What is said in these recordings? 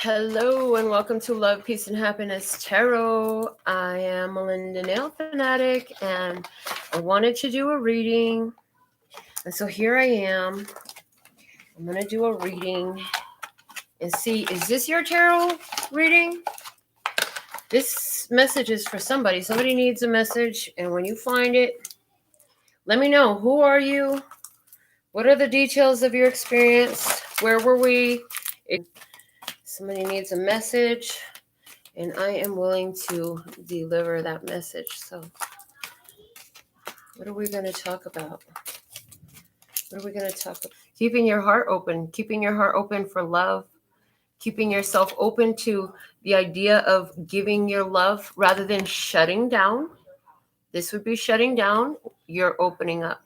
Hello and welcome to Love, Peace, and Happiness Tarot. I am Melinda NailFanatic and I wanted to do a reading. And so here I am. I'm going to do a reading and see, is this your tarot reading? This message is for somebody. Somebody needs a message. And when you find it, let me know. Who are you? What are the details of your experience? Where were we? Somebody needs a message. And I am willing to deliver that message. So, what are we going to talk about? What are we going to talk about? Keeping your heart open for love, keeping yourself open to the idea of giving your love rather than shutting down. This would be shutting down. You're opening up.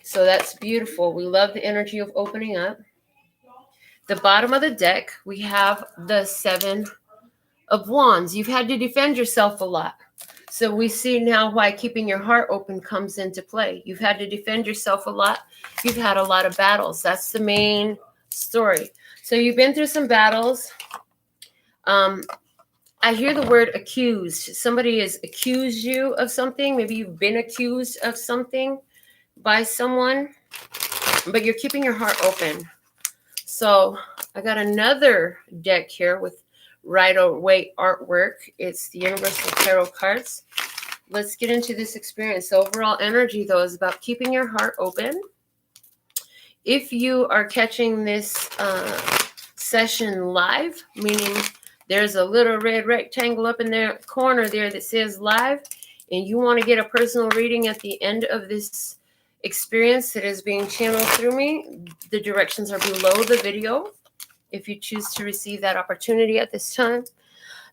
So that's beautiful. We love the energy of opening up. The bottom of the deck, we have the 7 of Wands. You've had to defend yourself a lot. So we see now why keeping your heart open comes into play. You've had to defend yourself a lot. You've had a lot of battles. That's the main story. So you've been through some battles. I hear the word accused. Somebody has accused you of something. Maybe you've been accused of something by someone, but you're keeping your heart open. So I got another deck here with Rider-Waite artwork. It's the Universal Tarot cards. Let's get into this experience. The overall energy, though, is about keeping your heart open. If you are catching this session live, meaning there's a little red rectangle up in the corner there that says live, and you want to get a personal reading at the end of this experience that is being channeled through me, the directions are below the video. If you choose to receive that opportunity at this time,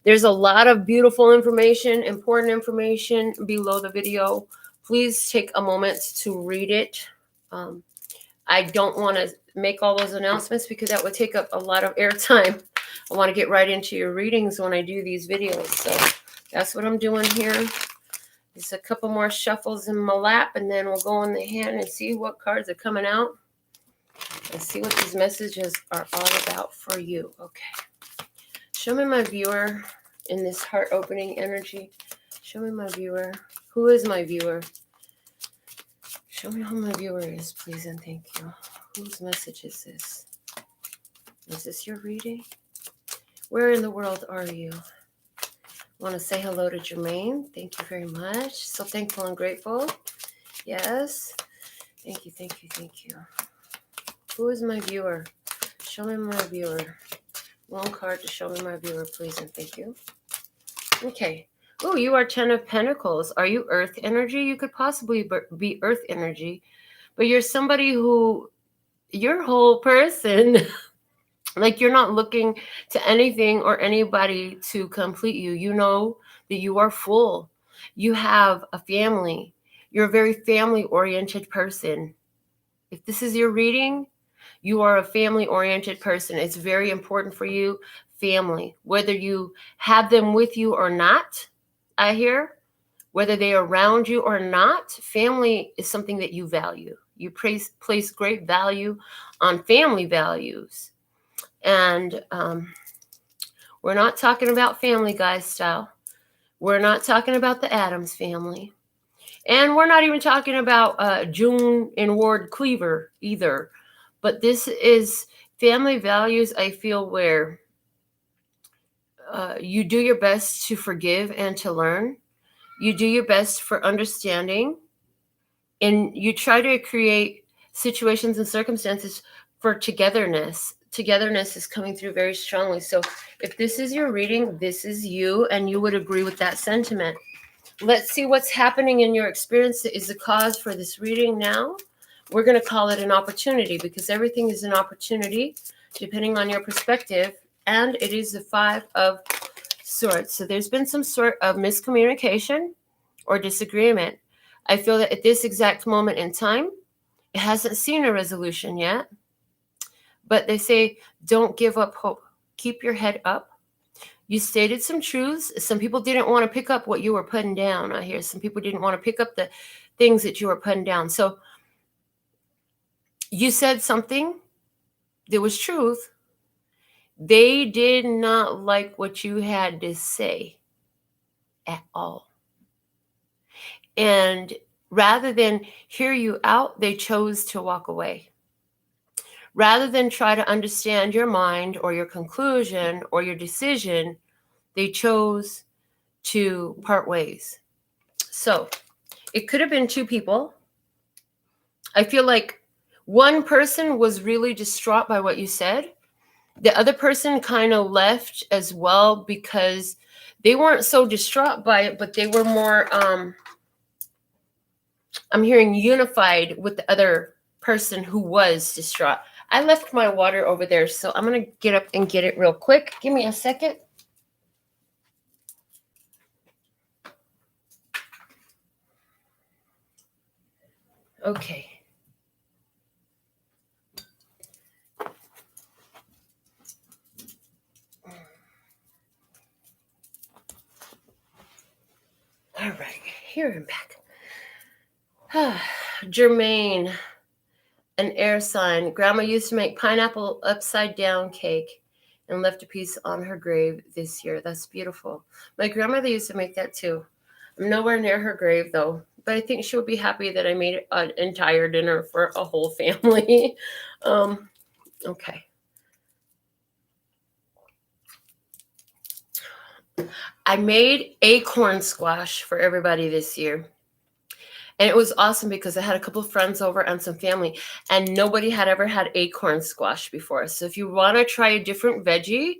there's a lot of beautiful information, important information below the video. Please take a moment to read it. I don't want to make all those announcements because that would take up a lot of airtime. I want to get right into your readings when I do these videos. So that's what I'm doing here. Just a couple more shuffles in my lap, and then we'll go in the hand and see what cards are coming out. And see what these messages are all about for you. Okay. Show me my viewer in this heart-opening energy. Show me my viewer. Who is my viewer? Show me who my viewer is, please, and thank you. Whose message is this? Is this your reading? Where in the world are you? I want to say hello to Jermaine. Thank you very much. So thankful and grateful. Yes. Thank you, thank you, thank you. Who is my viewer? Show me my viewer. One card to show me my viewer, please, and thank you. Okay. Oh, you are 10 of Pentacles. Are you earth energy? You could possibly be earth energy, but you're somebody who, your whole person, like you're not looking to anything or anybody to complete you. You know that you are full. You have a family. You're a very family-oriented person. If this is your reading, you are a family-oriented person. It's very important for you, family. Whether you have them with you or not, I hear, whether they are around you or not, family is something that you value. You place great value on family values. And we're not talking about Family Guy style. We're not talking about the Addams family. And we're not even talking about June and Ward Cleaver either. But this is family values, I feel, where you do your best to forgive and to learn. You do your best for understanding. And you try to create situations and circumstances for togetherness. Togetherness is coming through very strongly. So if this is your reading, this is you, and you would agree with that sentiment. Let's see what's happening in your experience that is the cause for this reading now. We're going to call it an opportunity because everything is an opportunity depending on your perspective. And it is the 5 of Swords. So there's been some sort of miscommunication or disagreement. I feel that at this exact moment in time, it hasn't seen a resolution yet. But they say, don't give up hope. Keep your head up. You stated some truths. Some people didn't want to pick up what you were putting down. I hear some people didn't want to pick up the things that you were putting down. So you said something. There was truth. They did not like what you had to say at all. And rather than hear you out, they chose to walk away. Rather than try to understand your mind or your conclusion or your decision, they chose to part ways. So it could have been two people. I feel like one person was really distraught by what you said. The other person kind of left as well because they weren't so distraught by it, but they were more, I'm hearing, unified with the other person who was distraught. I left my water over there, so I'm going to get up and get it real quick. Give me a second. Okay. All right, here I'm back. Jermaine, an air sign. Grandma used to make pineapple upside down cake and left a piece on her grave this year. That's beautiful. My grandmother used to make that too. I'm nowhere near her grave though, but I think she would be happy that I made an entire dinner for a whole family. Okay. I made acorn squash for everybody this year. And it was awesome because I had a couple of friends over and some family, and nobody had ever had acorn squash before. So if you want to try a different veggie,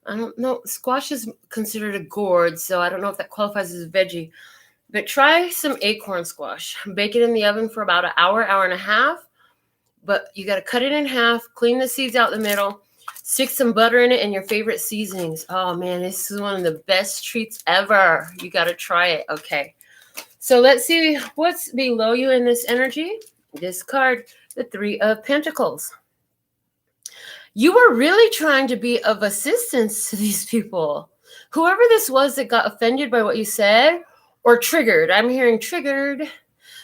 I don't know, squash is considered a gourd, so I don't know if that qualifies as a veggie, but try some acorn squash. Bake it in the oven for about an hour, hour and a half, but you got to cut it in half, clean the seeds out the middle, stick some butter in it and your favorite seasonings. Oh man, this is one of the best treats ever. You got to try it. Okay. So let's see what's below you in this energy. This card, the Three of Pentacles. You were really trying to be of assistance to these people. Whoever this was that got offended by what you said or triggered. I'm hearing triggered.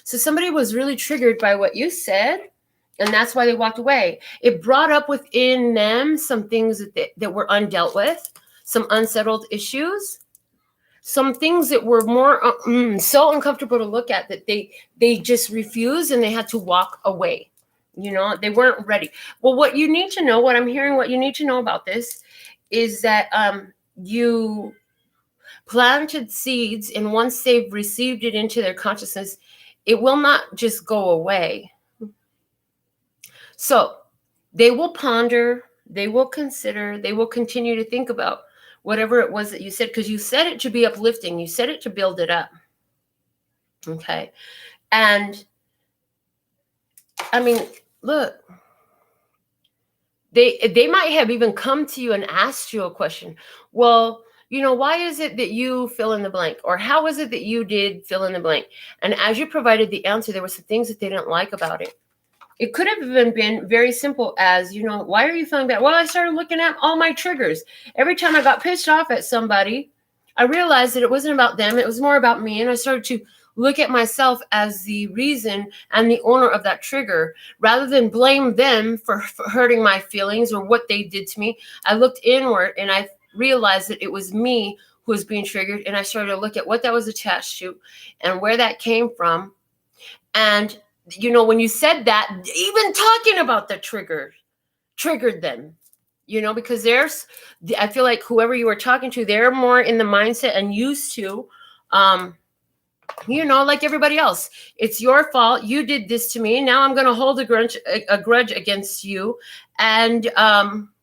So somebody was really triggered by what you said, and that's why they walked away. It brought up within them some things that were undealt with, some unsettled issues, some things that were more so uncomfortable to look at that they just refused and they had to walk away. You know, they weren't ready. Well, what you need to know, what I'm hearing, what you need to know about this is that you planted seeds, and once they've received it into their consciousness, it will not just go away. So they will ponder, they will consider, they will continue to think about whatever it was that you said, because you said it to be uplifting. You said it to build it up. Okay. And I mean, look, they might have even come to you and asked you a question. Well, you know, why is it that you fill in the blank? Or how is it that you did fill in the blank? And as you provided the answer, there were some things that they didn't like about it. It could have even been very simple as, you know, why are you feeling bad? Well, I started looking at all my triggers. Every time I got pissed off at somebody, I realized that it wasn't about them. It was more about me. And I started to look at myself as the reason and the owner of that trigger. Rather than blame them for hurting my feelings or what they did to me, I looked inward and I realized that it was me who was being triggered. And I started to look at what that was attached to and where that came from. And you know, when you said that, even talking about the triggered them, you know, because I feel like whoever you were talking to, they're more in the mindset and used to, you know, like everybody else. It's your fault. You did this to me. Now I'm going to hold a grudge against you. And,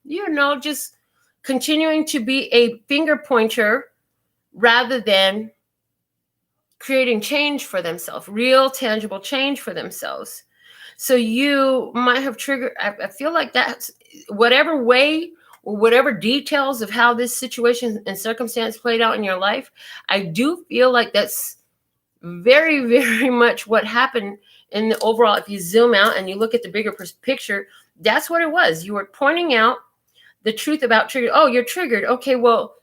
you know, just continuing to be a finger pointer rather than creating change for themselves, real tangible change for themselves. So you might have triggered, I feel like that's whatever way or whatever details of how this situation and circumstance played out in your life. I do feel like that's very, very much what happened in the overall. If you zoom out and you look at the bigger picture, that's what it was. You were pointing out the truth about trigger. Oh, you're triggered. Okay, well,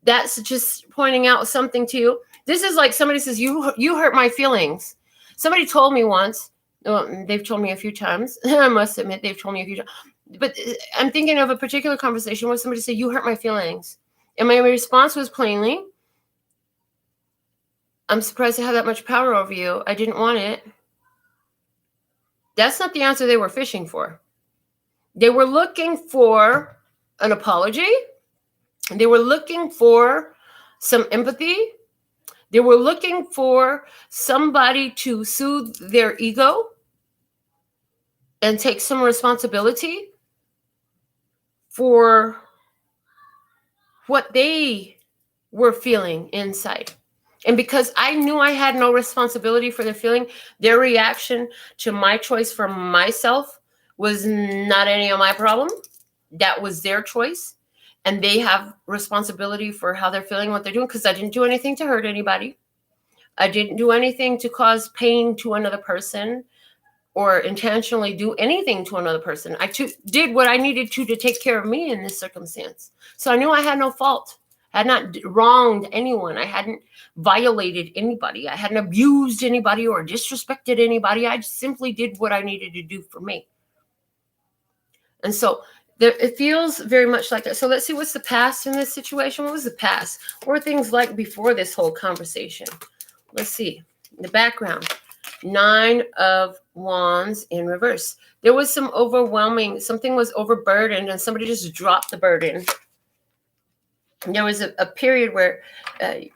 that's just pointing out something to you. This is like somebody says, you hurt my feelings. Somebody told me once, well, they've told me a few times, I must admit they've told me a few times, but I'm thinking of a particular conversation where somebody said, you hurt my feelings. And my response was plainly, I'm surprised I have that much power over you. I didn't want it. That's not the answer they were fishing for. They were looking for an apology. They were looking for some empathy. They were looking for somebody to soothe their ego and take some responsibility for what they were feeling inside. And because I knew I had no responsibility for their feeling, their reaction to my choice for myself was not any of my problem. That was their choice. And they have responsibility for how they're feeling, what they're doing, because I didn't do anything to hurt anybody. I didn't do anything to cause pain to another person or intentionally do anything to another person. I did what I needed to take care of me in this circumstance. So I knew I had no fault. I had not wronged anyone. I hadn't violated anybody. I hadn't abused anybody or disrespected anybody. I just simply did what I needed to do for me. And so it feels very much like that. So let's see what's the past in this situation. What was the past? What were things like before this whole conversation? Let's see. The background. 9 of Wands in reverse. There was some overwhelming, something was overburdened and somebody just dropped the burden. There was a period where I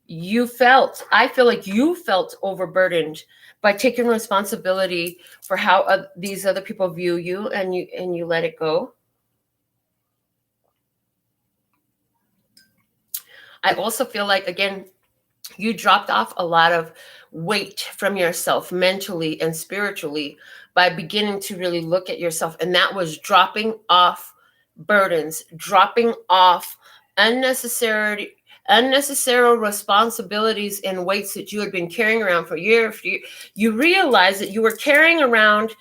feel like you felt overburdened by taking responsibility for how these other people view you, and you let it go. I also feel like, again, you dropped off a lot of weight from yourself mentally and spiritually by beginning to really look at yourself. And that was dropping off burdens, dropping off unnecessary responsibilities and weights that you had been carrying around for years. You realize that you were carrying around,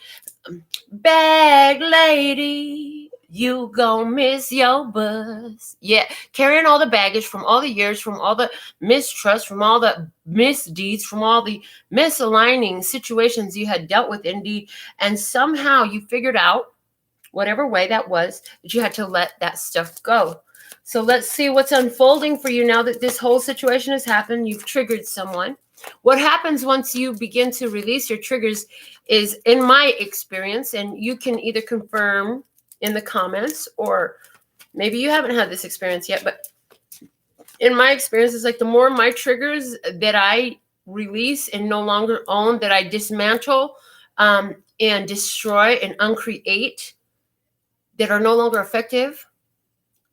bag lady, you gon' miss your bus. Yeah, carrying all the baggage from all the years, from all the mistrust, from all the misdeeds, from all the misaligning situations you had dealt with indeed. And somehow you figured out, whatever way that was, that you had to let that stuff go. So let's see what's unfolding for you now that this whole situation has happened. You've triggered someone. What happens once you begin to release your triggers is, in my experience, and you can either confirm in the comments, or maybe you haven't had this experience yet, but in my experience, it's like the more my triggers that I release and no longer own, that I dismantle and destroy and uncreate, that are no longer effective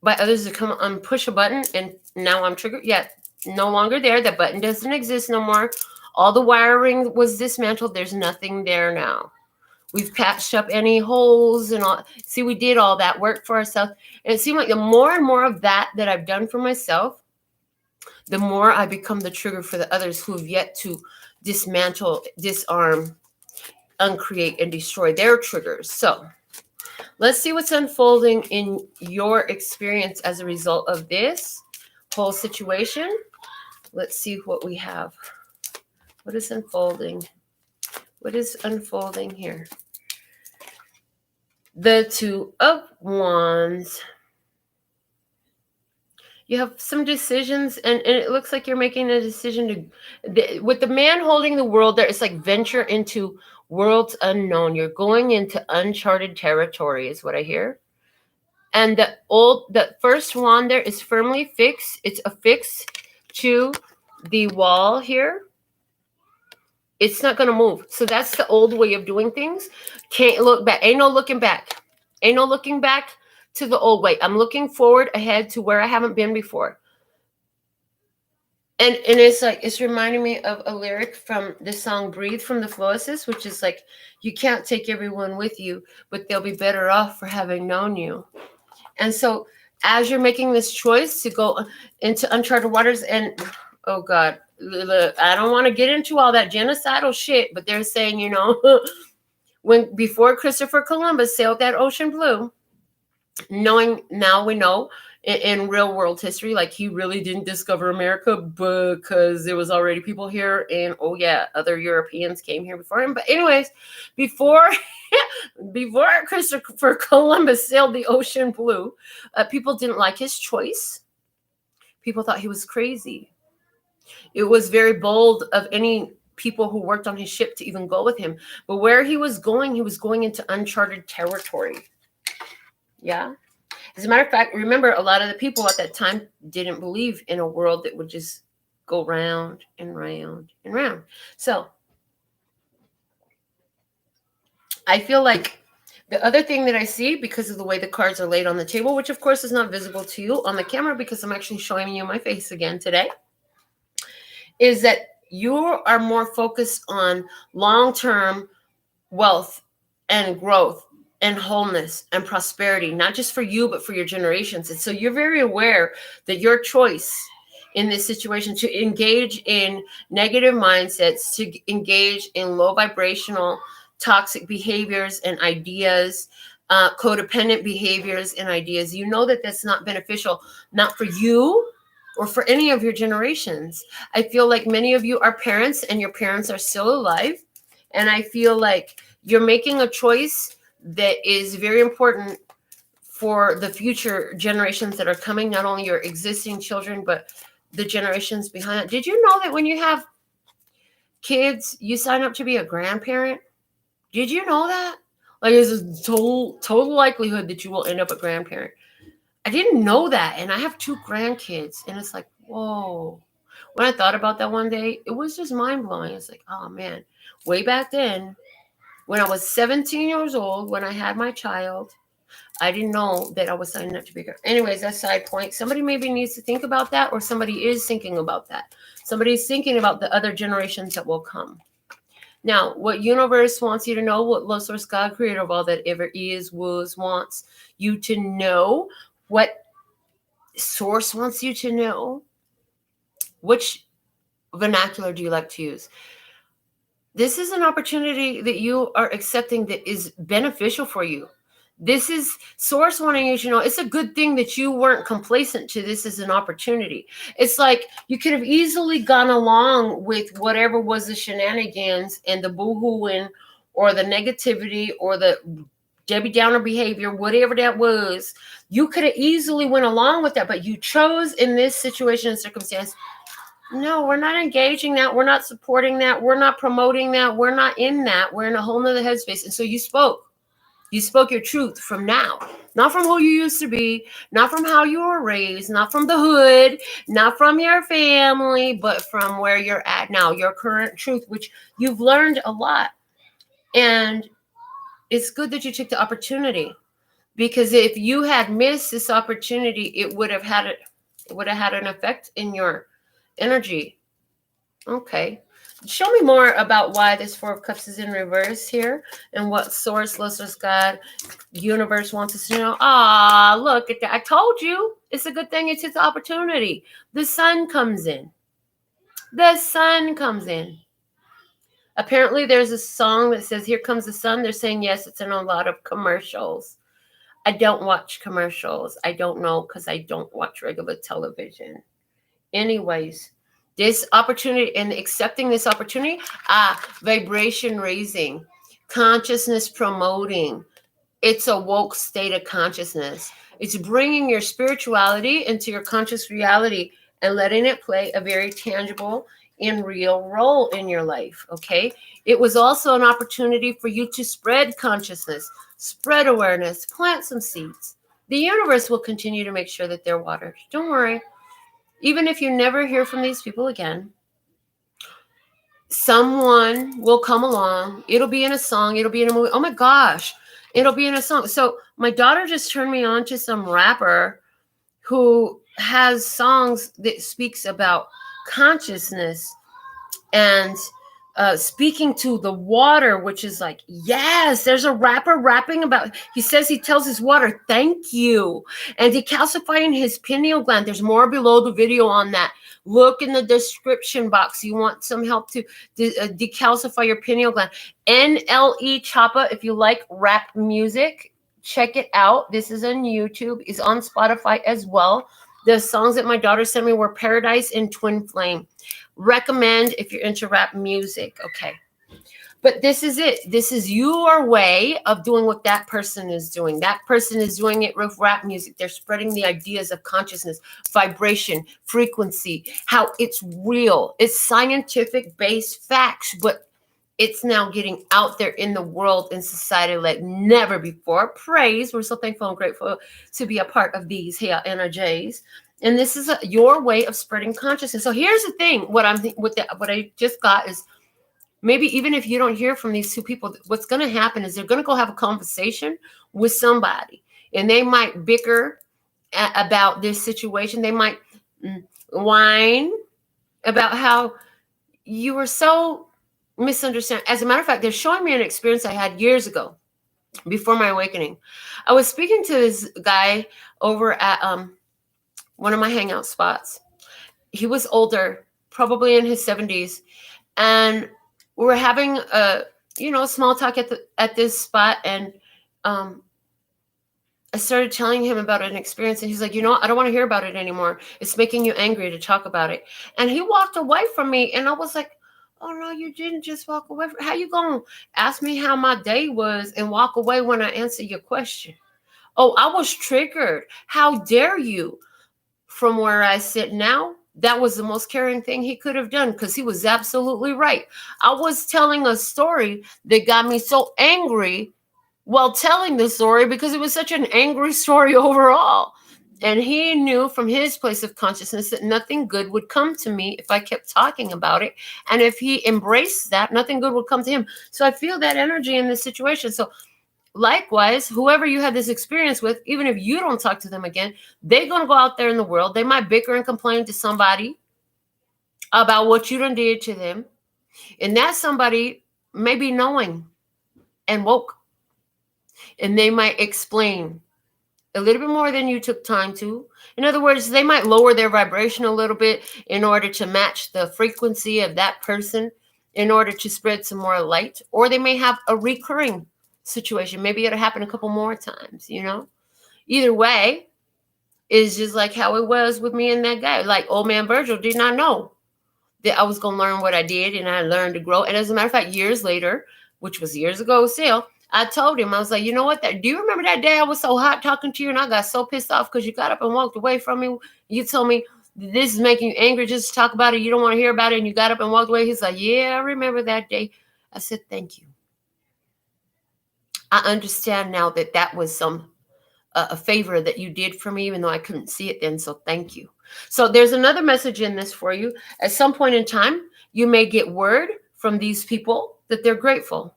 by others to come and push a button, and now I'm triggered. Yeah, no longer there. That button doesn't exist no more. All the wiring was dismantled. There's nothing there now. We've patched up any holes and all. See, we did all that work for ourselves. And it seemed like the more and more of that I've done for myself, the more I become the trigger for the others who have yet to dismantle, disarm, uncreate, and destroy their triggers. So let's see what's unfolding in your experience as a result of this whole situation. Let's see what we have. What is unfolding? What is unfolding here? The 2 of Wands. You have some decisions, and it looks like you're making a decision with the man holding the world there. It's like venture into worlds unknown. You're going into uncharted territory is what I hear. And the first wand there is firmly fixed. It's affixed to the wall here. It's not going to move. So that's the old way of doing things. Can't look back. Ain't no looking back. Ain't no looking back to the old way. I'm looking forward ahead to where I haven't been before. And it's like, it's reminding me of a lyric from the song Breathe from the Floesis, which is like, you can't take everyone with you, but they'll be better off for having known you. And so as you're making this choice to go into uncharted waters, and oh God, I don't want to get into all that genocidal shit, but they're saying, you know, before Christopher Columbus sailed that ocean blue, knowing now we know in real world history, like he really didn't discover America because there was already people here, and oh yeah, other Europeans came here before him. But anyways, before Before Christopher Columbus sailed the ocean blue, people didn't like his choice. People thought he was crazy. It was very bold of any people who worked on his ship to even go with him. But where he was going into uncharted territory. Yeah. As a matter of fact, remember, a lot of the people at that time didn't believe in a world that would just go round and round and round. So I feel like the other thing that I see, because of the way the cards are laid on the table, which of course is not visible to you on the camera because I'm actually showing you my face again today, is that you are more focused on long-term wealth and growth and wholeness and prosperity, not just for you, but for your generations. And so you're very aware that your choice in this situation to engage in negative mindsets, to engage in low vibrational toxic behaviors and ideas, codependent behaviors and ideas, you know that that's not beneficial, not for you or for any of your generations. I feel like many of you are parents and your parents are still alive. And I feel like you're making a choice that is very important for the future generations that are coming, not only your existing children, but the generations behind it. Did you know that when you have kids, you sign up to be a grandparent? Did you know that? Like, there's a total likelihood that you will end up a grandparent. I didn't know that. And I have 2 grandkids. And it's like, whoa. When I thought about that one day, it was just mind-blowing. It's like, oh, man. Way back then, when I was 17 years old, when I had my child, I didn't know that I was signing up to be a grandparent. Anyways, that's a side point. Somebody maybe needs to think about that, or somebody is thinking about that. Somebody's thinking about the other generations that will come. Now, what universe wants you to know, what love source, God, creator of all that ever is, was, wants you to know, what source wants you to know, which vernacular do you like to use? This is an opportunity that you are accepting that is beneficial for you. This is source wanting you to know it's a good thing that you weren't complacent to this as an opportunity. It's like you could have easily gone along with whatever was the shenanigans and the boo-hooing or the negativity or the Debbie Downer behavior, whatever that was. You could have easily went along with that, but you chose in this situation and circumstance, no, we're not engaging that. We're not supporting that. We're not promoting that. We're not in that. We're in a whole nother headspace. And so you spoke. You spoke your truth from now, not from who you used to be, not from how you were raised, not from the hood, not from your family, but from where you're at now, your current truth, which you've learned a lot. And it's good that you took the opportunity, because if you had missed this opportunity, it would have had an effect in your energy. Okay. Show me more about why this 4 of Cups is in reverse here and what source, love source, God, universe wants us to know. Ah, look at that. I told you. It's a good thing it's the opportunity. The sun comes in. The sun comes in. Apparently there's a song that says, "Here comes the sun." They're saying, yes, it's in a lot of commercials. I don't watch commercials. I don't know, because I don't watch regular television. Anyways, this opportunity and accepting this opportunity, vibration raising, consciousness promoting. It's a woke state of consciousness. It's bringing your spirituality into your conscious reality and letting it play a very tangible and real role in your life, okay? It was also an opportunity for you to spread consciousness, spread awareness, plant some seeds. The universe will continue to make sure that they're watered. Don't worry. Even if you never hear from these people again, someone will come along. It'll be in a song. It'll be in a movie. Oh my gosh. It'll be in a song. So my daughter just turned me on to some rapper who has songs that speaks about consciousness and speaking to the water, which is like, yes, there's a rapper rapping about, he says he tells his water, thank you, and decalcifying his pineal gland. There's more below the video on that. Look in the description box. You want some help to decalcify your pineal gland. NLE Choppa, if you like rap music, check it out. This is on YouTube. It's on Spotify as well. The songs that my daughter sent me were Paradise and Twin Flame. Recommend if you're into rap music. Okay. But this is it. This is your way of doing what that person is doing. That person is doing it with rap music. They're spreading the ideas of consciousness, vibration, frequency, how it's real. It's scientific based facts, but it's now getting out there in the world and society like never before. Praise. We're so thankful and grateful to be a part of these here energies. And this is your way of spreading consciousness. So here's the thing. What I just got is, maybe even if you don't hear from these two people, what's going to happen is they're going to go have a conversation with somebody, and they might bicker about this situation. They might whine about how you were so misunderstood. As a matter of fact, they're showing me an experience I had years ago before my awakening. I was speaking to this guy over at one of my hangout spots. He was older, probably in his 70s, and we were having a small talk at this spot, and I started telling him about an experience, and he's like, I don't want to hear about it anymore. It's making you angry to talk about it. And he walked away from me, and I was like, oh no, you didn't just walk away. How you gonna ask me how my day was and walk away when I answer your question? Oh, I was triggered. How dare you? From where I sit now, that was the most caring thing he could have done, because he was absolutely right. I was telling a story that got me so angry while telling the story, because it was such an angry story overall. And he knew from his place of consciousness that nothing good would come to me if I kept talking about it. And if he embraced that, nothing good would come to him. So I feel that energy in this situation. So likewise, whoever you had this experience with, even if you don't talk to them again, they're going to go out there in the world. They might bicker and complain to somebody about what you done did to them. And that somebody may be knowing and woke. And they might explain a little bit more than you took time to. In other words, they might lower their vibration a little bit in order to match the frequency of that person, in order to spread some more light. Or they may have a recurring situation. Maybe it'll happen a couple more times, Either way, it's just like how it was with me and that guy. Like old man Virgil did not know that I was going to learn what I did, and I learned to grow. And as a matter of fact, years later, which was years ago still, I told him, I was like, you know what? Do you remember that day I was so hot talking to you, and I got so pissed off because you got up and walked away from me? You told me this is making you angry just to talk about it. You don't want to hear about it, and you got up and walked away. He's like, yeah, I remember that day. I said, thank you. I understand now that was a favor that you did for me, even though I couldn't see it then. So thank you. So there's another message in this for you. At some point in time, you may get word from these people that they're grateful,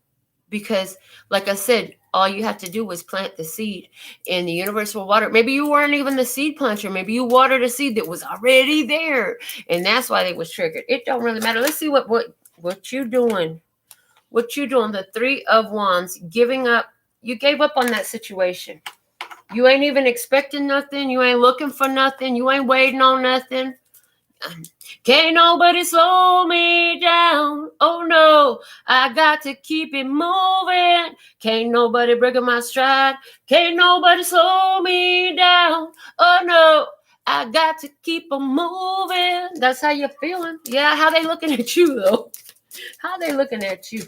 because like I said, all you have to do was plant the seed, and the universe will water. Maybe you weren't even the seed planter. Maybe you watered a seed that was already there, and that's why they was triggered. It don't really matter. Let's see what you doing. What you doing? The 3 of Wands, giving up. You gave up on that situation. You ain't even expecting nothing. You ain't looking for nothing. You ain't waiting on nothing. Can't nobody slow me down. Oh no, I got to keep it moving. Can't nobody break my stride. Can't nobody slow me down. Oh no, I got to keep on moving. That's how you're feeling. Yeah, how they looking at you though? How they looking at you?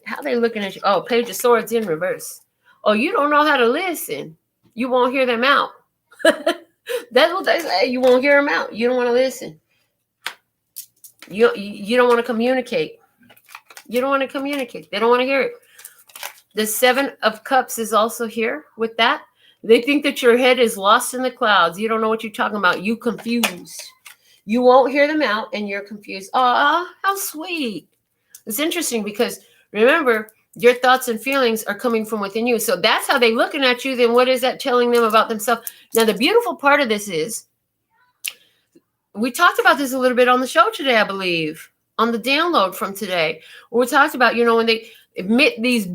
How they looking at you? Oh, Page of Swords in reverse. Oh, you don't know how to listen. You won't hear them out. That's what they say. You won't hear them out. You don't want to listen. You don't want to communicate. You don't want to communicate. They don't want to hear it. The 7 of Cups is also here with that. They think that your head is lost in the clouds. You don't know what you're talking about. You confused. You won't hear them out, and you're confused. Oh, how sweet. It's interesting because remember, your thoughts and feelings are coming from within you. So that's how they're looking at you. Then what is that telling them about themselves? Now, the beautiful part of this is, we talked about this a little bit on the show today, I believe, on the download from today. We talked about, when they admit these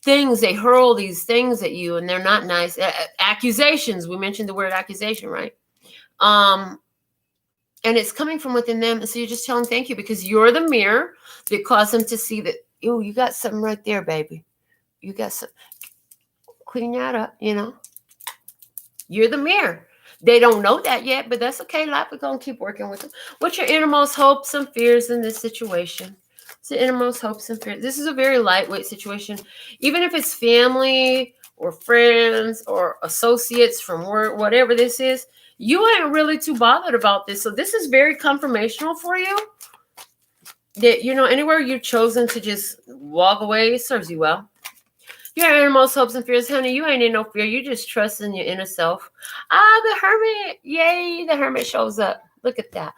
things, they hurl these things at you, and they're not nice. Accusations. We mentioned the word accusation, right? And it's coming from within them. And so you just tell them thank you, because you're the mirror that caused them to see that, oh, you got something right there, baby. You got some. Clean that up, You're the mirror. They don't know that yet, but that's okay. We're going to keep working with them. What's your innermost hopes and fears in this situation? It's the innermost hopes and fears. This is a very lightweight situation. Even if it's family or friends or associates from work, whatever this is, you ain't really too bothered about this. So this is very confirmational for you. That, you know, anywhere you've chosen to just walk away serves you well. Your innermost hopes and fears, honey, you ain't in no fear. You just trust in your inner self. Ah, the hermit. Yay, the hermit shows up. Look at that.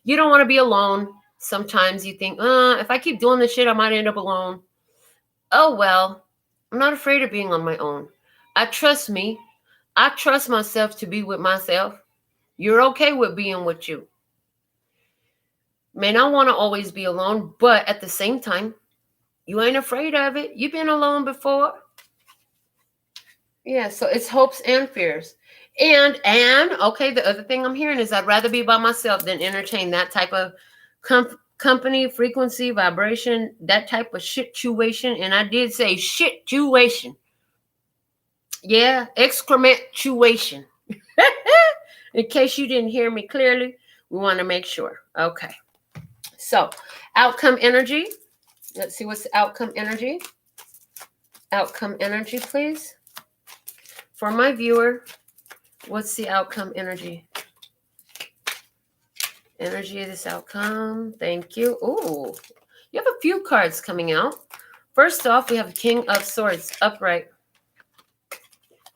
You don't want to be alone. Sometimes you think, if I keep doing this shit, I might end up alone. Oh, well, I'm not afraid of being on my own. I trust me. I trust myself to be with myself. You're okay with being with you. May not want to always be alone, but at the same time, you ain't afraid of it. You've been alone before. Yeah, so it's hopes and fears. And okay, the other thing I'm hearing is I'd rather be by myself than entertain that type of company, frequency, vibration, that type of situation. And I did say situation. Yeah, exclamation. In case you didn't hear me clearly, we want to make sure. Okay. So, outcome energy. Let's see what's the outcome energy. Outcome energy, please. For my viewer, what's the outcome energy? Energy of this outcome. Thank you. Ooh, you have a few cards coming out. First off, we have King of Swords upright.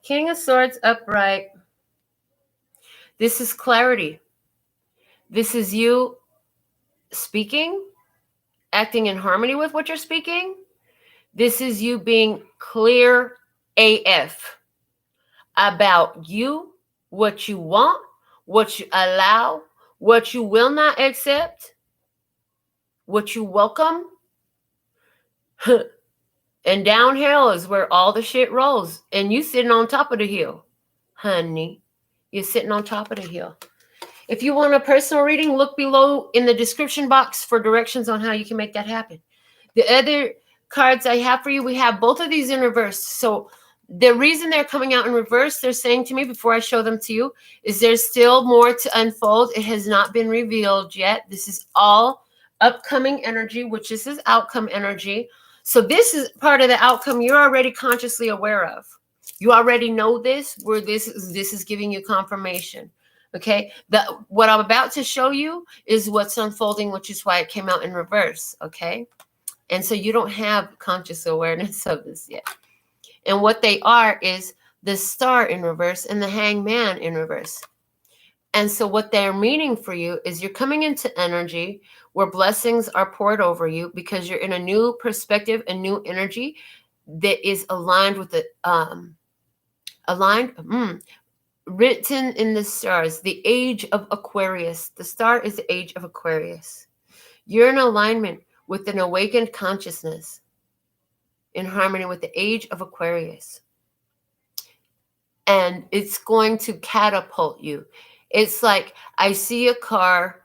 King of Swords upright. This is clarity. This is you speaking, acting in harmony with what you're speaking. This is you being clear AF about you, what you want, what you allow, what you will not accept, what you welcome. And downhill is where all the shit rolls. And you sitting on top of the hill, honey. You're sitting on top of the hill. If you want a personal reading, look below in the description box for directions on how you can make that happen. The other cards I have for you, we have both of these in reverse. So the reason they're coming out in reverse, they're saying to me before I show them to you, is there's still more to unfold. It has not been revealed yet. This is all upcoming energy, which is his outcome energy. So this is part of the outcome you're already consciously aware of. You already know this, where this is giving you confirmation. Okay, what I'm about to show you is what's unfolding, which is why it came out in reverse. Okay, and so you don't have conscious awareness of this yet. And what they are is the Star in reverse and the Hangman in reverse. And so what they're meaning for you is you're coming into energy where blessings are poured over you because you're in a new perspective, a new energy that is aligned with the written in the stars, the age of Aquarius. The star is the age of Aquarius. You're in alignment with an awakened consciousness in harmony with the age of Aquarius. And it's going to catapult you. It's like I see a car.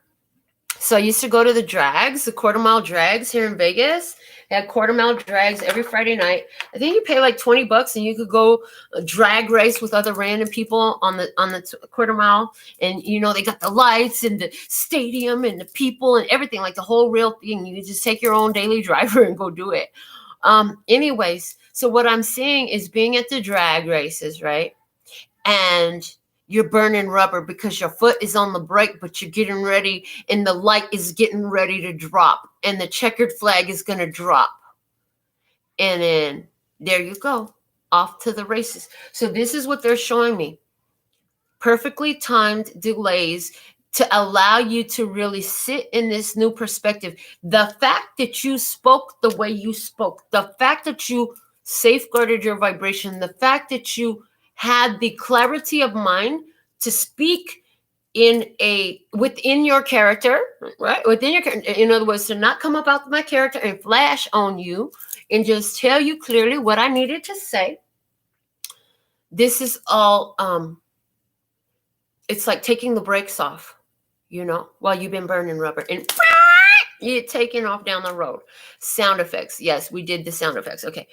So I used to go to the drags, the quarter-mile drags here in Vegas. They had quarter-mile drags every Friday night. I think you pay like $20 and you could go a drag race with other random people on the quarter-mile. And, you know, they got the lights and the stadium and the people and everything, like the whole real thing. You just take your own daily driver and go do it. Anyways, so what I'm seeing is being at the drag races, right? And you're burning rubber because your foot is on the brake, but you're getting ready and the light is getting ready to drop and the checkered flag is going to drop. And then there you go, off to the races. So this is what they're showing me. Perfectly timed delays to allow you to really sit in this new perspective. The fact that you spoke the way you spoke, the fact that you safeguarded your vibration, the fact that you had the clarity of mind to speak within your character, right? Within your character, in other words, to not come up out of my character and flash on you and just tell you clearly what I needed to say. This is all, it's like taking the brakes off, you know, while you've been burning rubber and you're taking off down the road. Sound effects. Yes, we did the sound effects. Okay.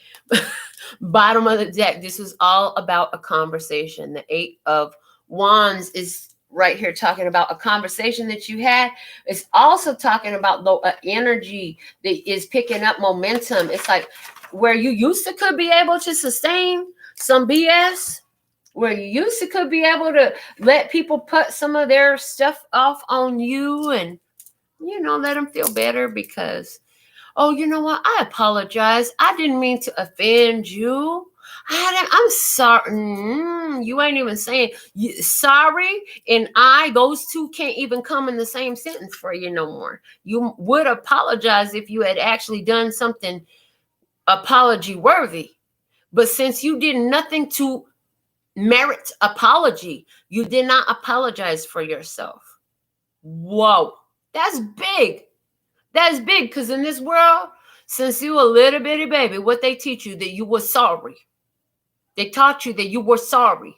Bottom of the deck. This was all about a conversation. The 8 of Wands is right here talking about a conversation that you had. It's also talking about the energy that is picking up momentum. It's like where you used to could be able to sustain some BS, where you used to could be able to let people put some of their stuff off on you and, let them feel better because, oh, you know what? I apologize. I didn't mean to offend you. I'm sorry. You ain't even saying sorry. And those two can't even come in the same sentence for you no more. You would apologize if you had actually done something apology worthy. But since you did nothing to merit apology, you did not apologize for yourself. Whoa, that's big. That's big, because in this world, since you a little bitty baby, what they teach you, that you were sorry. They taught you that you were sorry.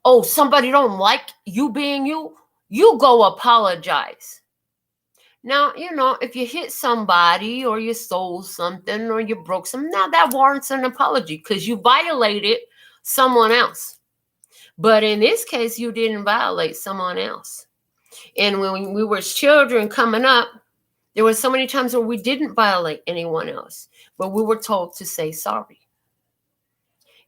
Oh, somebody don't like you being you, you go apologize. Now, if you hit somebody or you stole something or you broke something, now that warrants an apology because you violated someone else. But in this case, you didn't violate someone else. And when we were children coming up, there were so many times where we didn't violate anyone else, but we were told to say sorry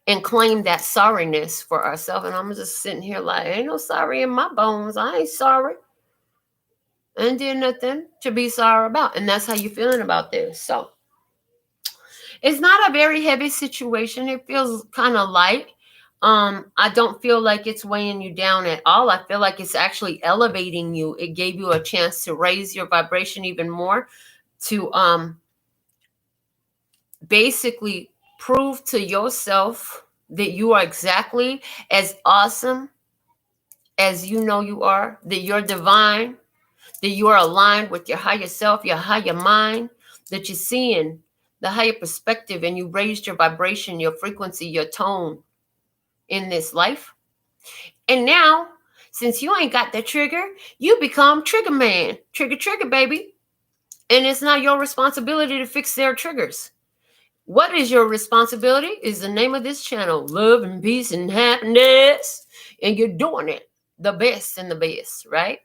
and claim that sorriness for ourselves. And I'm just sitting here like, ain't no sorry in my bones. I ain't sorry. I ain't did nothing to be sorry about. And that's how you're feeling about this. So it's not a very heavy situation. It feels kind of light. I don't feel like it's weighing you down at all. I feel like it's actually elevating you. It gave you a chance to raise your vibration even more, to basically prove to yourself that you are exactly as awesome as you know you are, that you're divine, that you are aligned with your higher self, your higher mind, that you're seeing the higher perspective and you raised your vibration, your frequency, your tone in this life. And now, since you ain't got that trigger, you become trigger man, trigger, baby. And it's not your responsibility to fix their triggers. What is your responsibility is the name of this channel, Love and Peace and Happiness. And you're doing it the best and the best, right?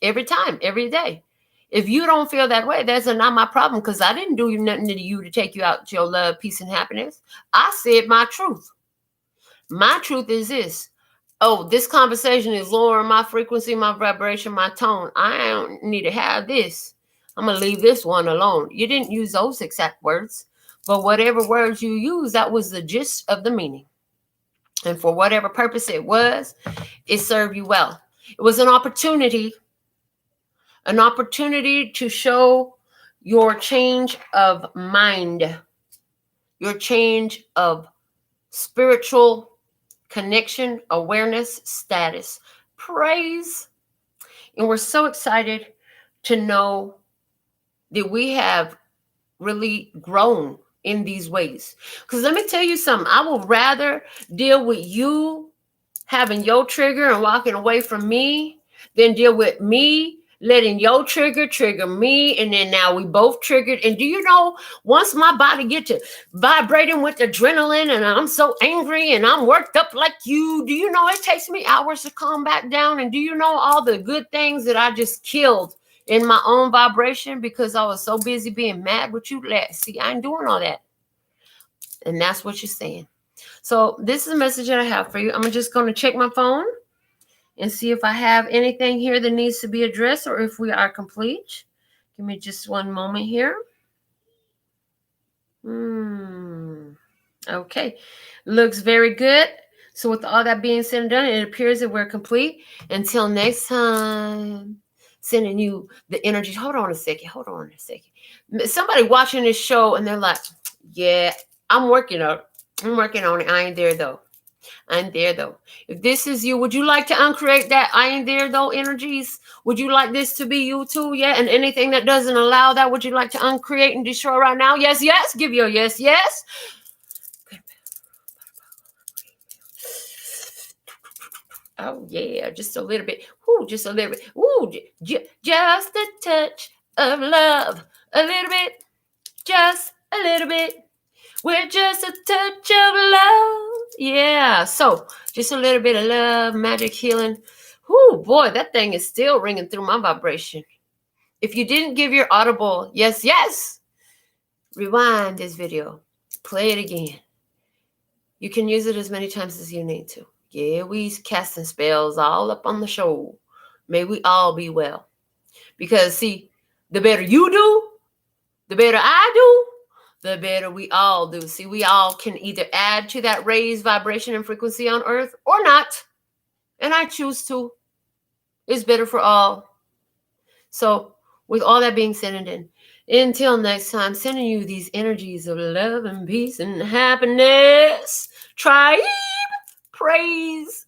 Every time, every day. If you don't feel that way, that's not my problem, because I didn't do nothing to you to take you out to your love, peace, and happiness. I said my truth. My truth is this. Oh, this conversation is lowering my frequency, my vibration, my tone. I don't need to have this. I'm going to leave this one alone. You didn't use those exact words, but whatever words you use, that was the gist of the meaning. And for whatever purpose it was, it served you well. It was an opportunity to show your change of mind, your change of spiritual connection, awareness, status, praise. And we're so excited to know that we have really grown in these ways. Because let me tell you something, I would rather deal with you having your trigger and walking away from me than deal with me letting your trigger me, and then now we both triggered. And do you know, once my body gets to vibrating with adrenaline and I'm so angry and I'm worked up like you, do you know it takes me hours to calm back down? And do you know all the good things that I just killed in my own vibration because I was so busy being mad with you? See, I ain't doing all that. And that's what you're saying. So this is a message that I have for you. I'm just going to check my phone and see if I have anything here that needs to be addressed or if we are complete. Give me just one moment here. Okay. Looks very good. So with all that being said and done, it appears that we're complete. Until next time, sending you the energy. Hold on a second. Somebody watching this show and they're like, yeah, I'm working on it. I ain't there though. If this is you, would you like to uncreate that I ain't there though energies? Would you like this to be you too? Yeah. And anything that doesn't allow that, would you like to uncreate and destroy right now? Yes. Give your yes. Oh yeah, just a little bit. Ooh, just a little bit. Ooh, just a touch of love. A little bit. Just a little bit. We're just a touch of love. Yeah. So just a little bit of love, magic healing. Whoo, boy, that thing is still ringing through my vibration. If you didn't give your audible yes, rewind this video. Play it again. You can use it as many times as you need to. Yeah, we casting spells all up on the show. May we all be well. Because, see, the better you do, the better I do, the better we all do. See, we all can either add to that raised vibration and frequency on earth or not. And I choose to. It's better for all. So, with all that being said and done, until next time, sending you these energies of love and peace and happiness. Tribe, praise,